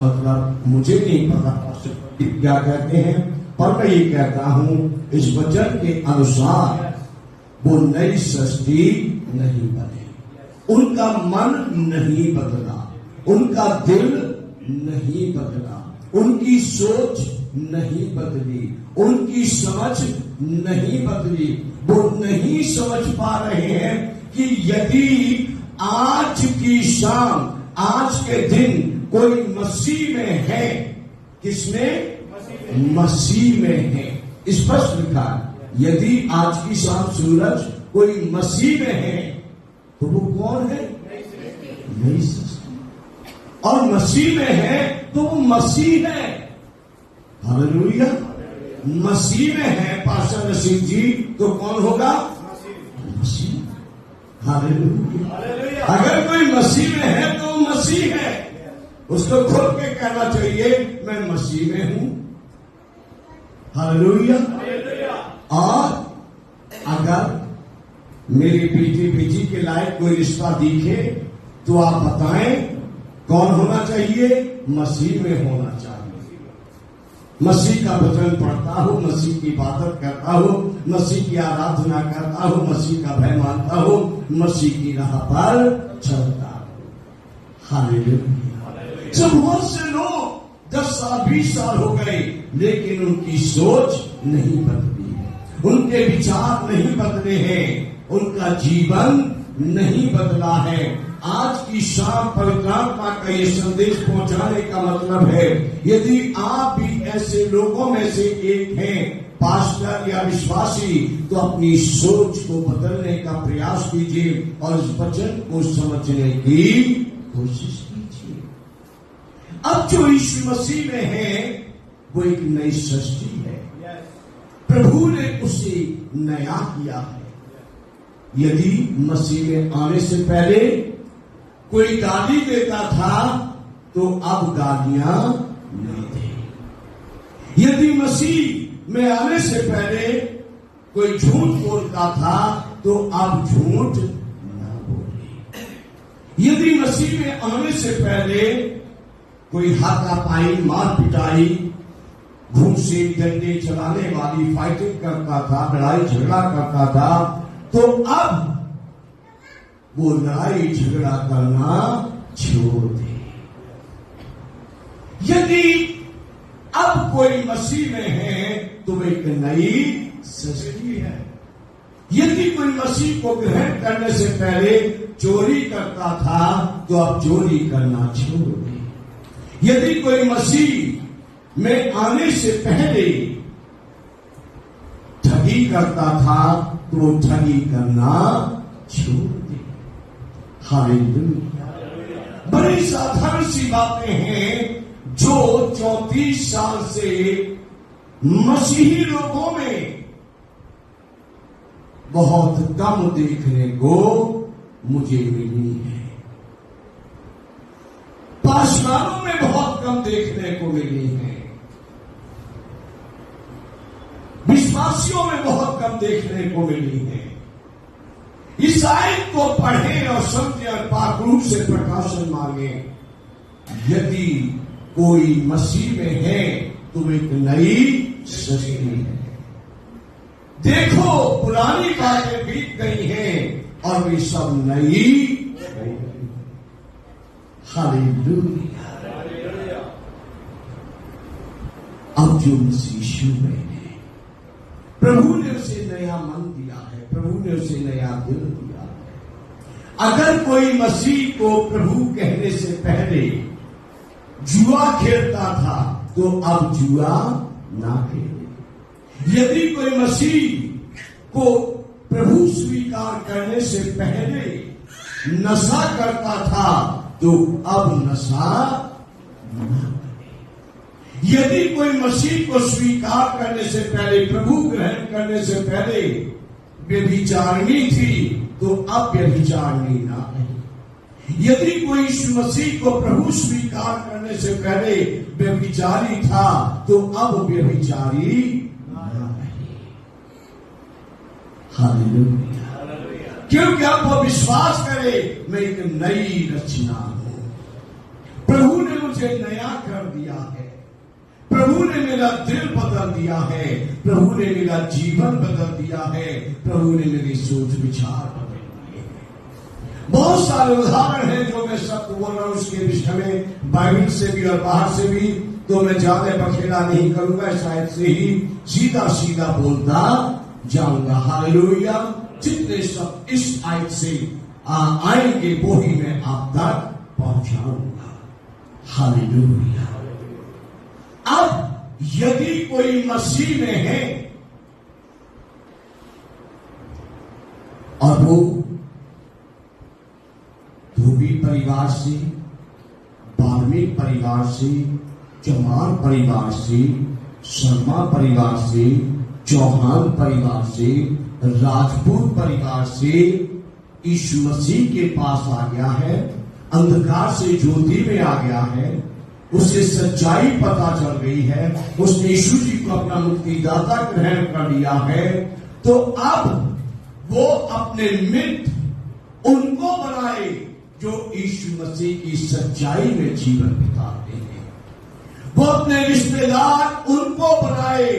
मतलब मुझे नहीं पता क्या कहते हैं, पर मैं ये कहता हूं इस वचन के अनुसार वो नई सृष्टि नहीं बनी, उनका मन नहीं बदला, उनका दिल नहीं बदला, उनकी सोच नहीं बदली, उनकी समझ नहीं बदली। वो नहीं समझ पा रहे हैं कि यदि आज की शाम, आज के दिन कोई मसीह में है, किसमें? मसीह में है। स्पष्ट लिखा, यदि आज की शाम सूरज कोई मसीह में है तो वो कौन है? नई सृष्टि। और मसीह में है तो वो मसीह है। हालेलुया। मसीह में है पास्टर नसीम जी तो कौन होगा? मसीह। हालेलुया। अगर कोई मसीह में है तो मसीह है। उसको खुद के कहना चाहिए मैं मसीह में हूं। हालेलुया। और अगर मेरी बेटी के लायक कोई रिश्ता दिखे तो आप बताएं कौन होना चाहिए? मसीह में होना चाहिए। मसीह का वचन पढ़ता हो, मसीह की इबादत करता हो, मसीह की आराधना करता हो, मसीह का भय मानता हो, मसीह की राह पर चलता हो। हालेलुया। सब बहुत से लोग 10 साल 20 साल हो गए लेकिन उनकी सोच नहीं बदली है, उनके विचार नहीं बदले हैं, उनका जीवन नहीं बदला है। आज की शाम पवित्र आत्मा का ये संदेश पहुंचाने का मतलब है, यदि आप भी ऐसे लोगों में से एक हैं, पास्टर या विश्वासी, तो अपनी सोच को बदलने का प्रयास कीजिए और इस वचन को समझने की कोशिश कीजिए। अब जो यीशु मसीह में है वो एक नई सृष्टि है। प्रभु ने उसे नया किया है। यदि मसीह में आने से पहले कोई गाली देता था तो अब गालियां नहीं दी। यदि मसीह में आने से पहले कोई झूठ बोलता था तो अब झूठ न बोले। यदि मसीह में आने से पहले कोई हाथापाई, मार पिटाई, घूंसे डंडे चलाने वाली फाइटिंग करता था, लड़ाई झगड़ा करता था, तो अब वो लड़ाई झगड़ा करना छोड़ दे। यदि अब कोई मसीह में है तो वो एक नई सृष्टि है। यदि कोई मसीह को ग्रहण करने से पहले चोरी करता था तो अब चोरी करना छोड़ दे। यदि कोई मसीह में आने से पहले ठगी करता था तो वो ठगी करना छोड़ दे। हालेलुया। बड़ी साधारण सी बातें हैं जो 34 साल से मसीही लोगों में बहुत कम देखने को मुझे मिली है। पास्टरों में बहुत कम देखने को मिली है, विश्वासियों में बहुत कम देखने को मिली है। इस आयत को पढ़ें और समझें और पाक रूप से प्रकाशन मांगे। यदि कोई मसीह में है तो एक नई सृष्टि है। देखो पुरानी बातें बीत गई हैं और वे सब नई। हालेलुया। अब जो मसीह यीशु में है, प्रभु ने उसे नया मन दिया है, प्रभु ने उसे नया दिल दिया है। अगर कोई मसीह को प्रभु कहने से पहले जुआ खेलता था तो अब जुआ ना खेले। यदि कोई मसीह को प्रभु स्वीकार करने से पहले नशा करता था तो अब नशा न करे। यदि कोई मसीह को स्वीकार करने से पहले, प्रभु ग्रहण करने से पहले व्यभिचारिणी थी तो अब व्यभिचारिणी ना है। यदि कोई मसीह को प्रभु स्वीकार करने से पहले व्यभिचारी था तो अब व्यभिचारी ना है। हालेलुया। क्योंकि अब वो विश्वास करे मैं एक नई रचना हूं। प्रभु ने मुझे नया कर दिया है, प्रभु ने मेरा दिल बदल दिया है, प्रभु ने मेरा जीवन बदल दिया है, प्रभु ने मेरी सोच विचार बदल दिए हैं। बहुत सारे उदाहरण हैं जो मैं सब बोल रहा हूं उसके विषय में, बाइबल से भी और बाहर से भी, तो मैं ज्यादा बखेड़ा नहीं करूंगा, शायद से ही सीधा सीधा बोलता जाऊंगा। हालेलुया। जितने सब इस आयत से आएंगे वो ही मैं आप तक पहुंचाऊंगा। हालेलुया। अब यदि कोई मसीह में है और वो धोबी परिवार से, बाल्मीक परिवार से, चमार परिवार से, शर्मा परिवार से, चौहान परिवार से, राजपूत परिवार से यीशु मसीह के पास आ गया है, अंधकार से ज्योति में आ गया है, उसे सच्चाई पता चल गई है, उसने यीशु जी को अपना मुक्तिदाता ग्रहण कर लिया है, तो अब वो अपने मित्र उनको बनाए जो यीशु मसीह की सच्चाई में जीवन बिताते हैं। वो अपने रिश्तेदार उनको बनाए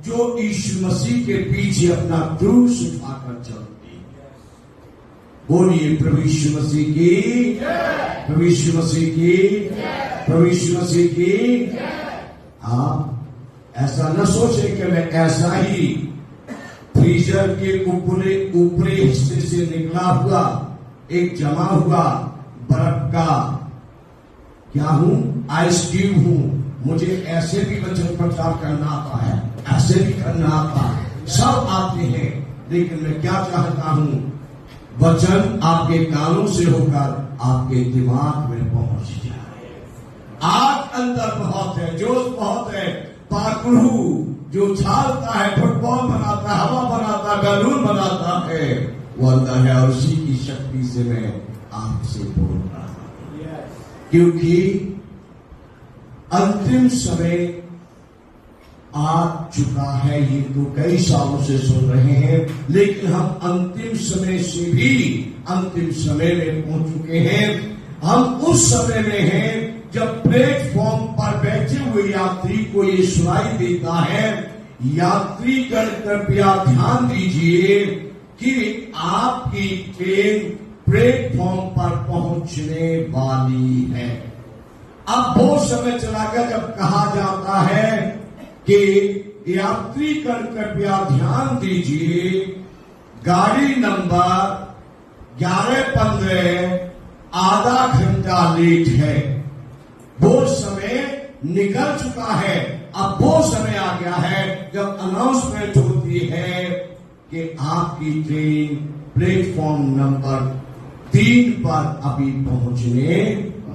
जो यीशु मसीह के पीछे अपना क्रूस उठाकर चलते हैं। बोलिए प्रभु यीशु मसीह की, प्रभु यीशु मसीह की, प्रभु यीशु मसीह की। आप ऐसा न सोचे कि मैं ऐसा ही फ्रीजर के ऊपरी हिस्से से निकला हुआ एक जमा हुआ बर्फ का क्या हूं, आइस क्यूब हूं। मुझे ऐसे भी वचन प्रचार करना आता है, ऐसे भी करना आता है, सब आते हैं, लेकिन मैं क्या चाहता हूं, वचन आपके कानों से होकर आपके दिमाग में पहुंच जाए। आग अंदर बहुत है, जोश बहुत है, पाखरू जो छालता है, फुटबॉल बनाता है, हवा बनाता है, बैलून बनाता है, वो अंदर है, और उसी की शक्ति से मैं आपसे बोल रहा हूं, क्योंकि अंतिम समय आ चुका है। ये तो कई सालों से सुन रहे हैं, लेकिन हम अंतिम समय से भी अंतिम समय में पहुंच चुके हैं। हम उस समय में हैं जब प्लेटफॉर्म पर बैठे हुए यात्री को ये सुनाई देता है, यात्रीगण कृपया ध्यान दीजिए कि आपकी ट्रेन प्लेटफॉर्म पर पहुंचने वाली है। अब वो समय चला गया जब कहा जाता है कि यात्रीगण कृपया ध्यान दीजिए, गाड़ी नंबर 1115 आधा घंटा लेट है। वो समय निकल चुका है। अब वो समय आ गया है जब अनाउंसमेंट होती है कि आपकी ट्रेन प्लेटफॉर्म नंबर 3 पर अभी पहुंचने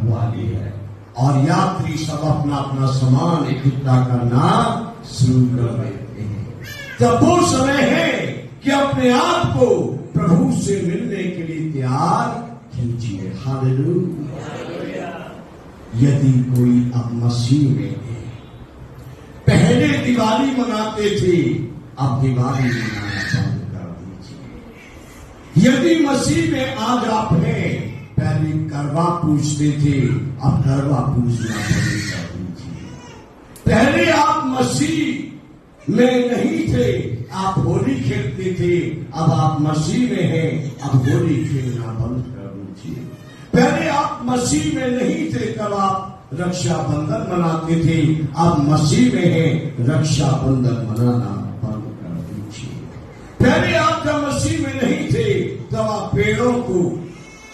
वाली है, और यात्री सब अपना अपना सामान इकट्ठा करना शुरू कर देते हैं। तब वो समय है कि अपने आप को प्रभु से मिलने के लिए तैयार कीजिए। हालेलुया। यदि कोई अब मसीह में है, पहले दिवाली मनाते थे, अब दिवाली मनाना बंद कर दीजिए। यदि मसीह में आज आप हैं, पहले करवा पूजते थे, अब करवा पूजना बंद कर दीजिए। पहले आप मसीह में नहीं थे, आप होली खेलते थे, अब आप मसीह में हैं, अब होली खेलना बंद कर दीजिए। पहले आप मसीह में नहीं थे, तब आप रक्षाबंधन मनाते थे, अब मसीह में हैं, रक्षाबंधन मनाना बंद कर दीजिए। पहले आप जब मसीह में नहीं थे, तब आप पेड़ों को,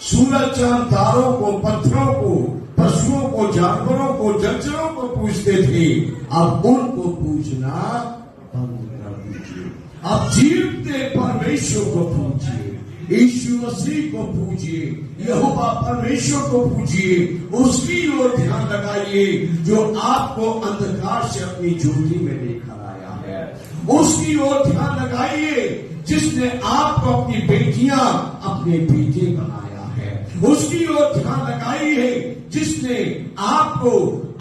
सूरज चांद तारों को, पत्थरों को, पशुओं को, जानवरों को, जंचरों को पूजते थे, अब उनको पूजना बंद कर दीजिए। अब जीवते परमेश्वर को पूजिए, यीशु मसीह को पूजिए, यहोवा परमेश्वर को पूजिए, उसकी ओर ध्यान लगाइए जो आपको अंधकार से अपनी ज्योति में लेकर आया है। उसकी ओर ध्यान लगाइए जिसने आपको अपनी बेटियां, अपने बेटे बनाया है। उसकी ओर ध्यान लगाइए जिसने आपको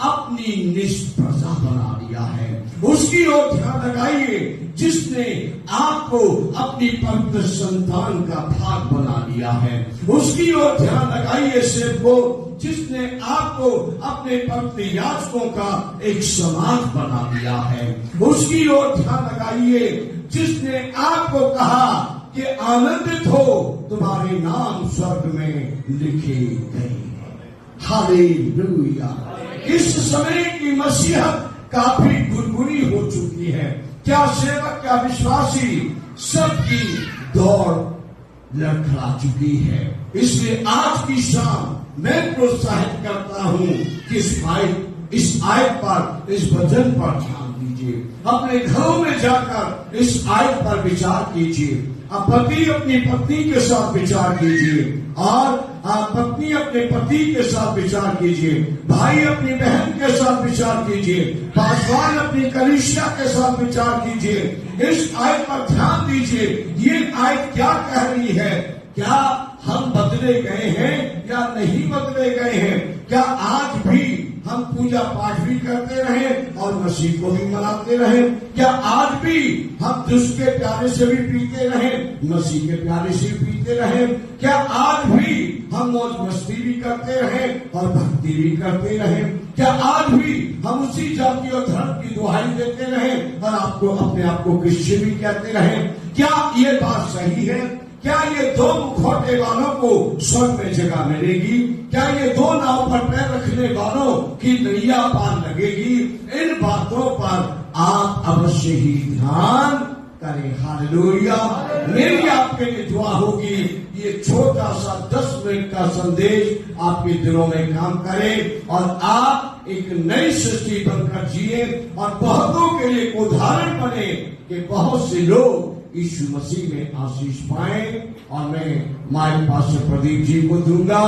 अपनी निष्प्रजा बना दिया है। उसकी ओर ध्यान लगाइए जिसने आपको अपनी पवित्र संतान का भाग बना दिया है। उसकी ओर ध्यान लगाइए सिर्फ वो जिसने आपको अपने पवित्र याजकों का एक समाज बना दिया है। उसकी ओर ध्यान लगाइए जिसने आपको कहा कि आनंदित हो, तुम्हारे नाम स्वर्ग में लिखे गए हैं। हालेलुया। इस समय की मसीहत काफी गुनगुनी हो चुकी है। क्या सेवक, क्या विश्वासी, सबकी दौड़ लड़खड़ा चुकी है। इसलिए आज की शाम मैं प्रोत्साहित करता हूं कि इस आयत पर, इस वचन पर ध्यान दीजिए। अपने घरों में जाकर इस आयत पर विचार कीजिए। पति अपनी पत्नी के साथ विचार कीजिए और पत्नी अपने पति के साथ विचार कीजिए। भाई अपनी बहन के साथ विचार कीजिए। पासवान अपनी कलीसिया के साथ विचार कीजिए। इस आयत पर ध्यान दीजिए। ये आयत क्या कह रही है? क्या हम बदले गए हैं या नहीं बदले गए हैं? क्या आज भी हम पूजा पाठ भी करते रहे और मसीह को भी मनाते रहे? क्या आज भी हम दुष्ट के प्यारे से भी पीते रहे, मसीह के प्यारे से भी पीते रहे? क्या आज भी हम मौज मस्ती भी करते रहे और भक्ति भी करते रहे? क्या आज भी हम उसी जाति और धर्म की दुहाई देते रहे और अपने आप को क्रिश्चियन भी कहते रहे? क्या ये बात सही है? क्या ये दो मुखौटे वालों को स्वर्ग में जगह मिलेगी? क्या ये दो नाव पर पैर रखने वालों की नैया पार लगेगी? इन बातों पर आप अवश्य ही ध्यान करें। हालेलुया। मेरी आपके लिए दुआ होगी ये छोटा सा 10 मिनट का संदेश आपके दिलों में काम करे और आप एक नई सृष्टि बनकर जिए और बहुतों के लिए उदाहरण बने कि बहुत से लोग यीशु मसीह में आशीष पाए। और मैं माइक पास्टर प्रदीप जी को दूंगा।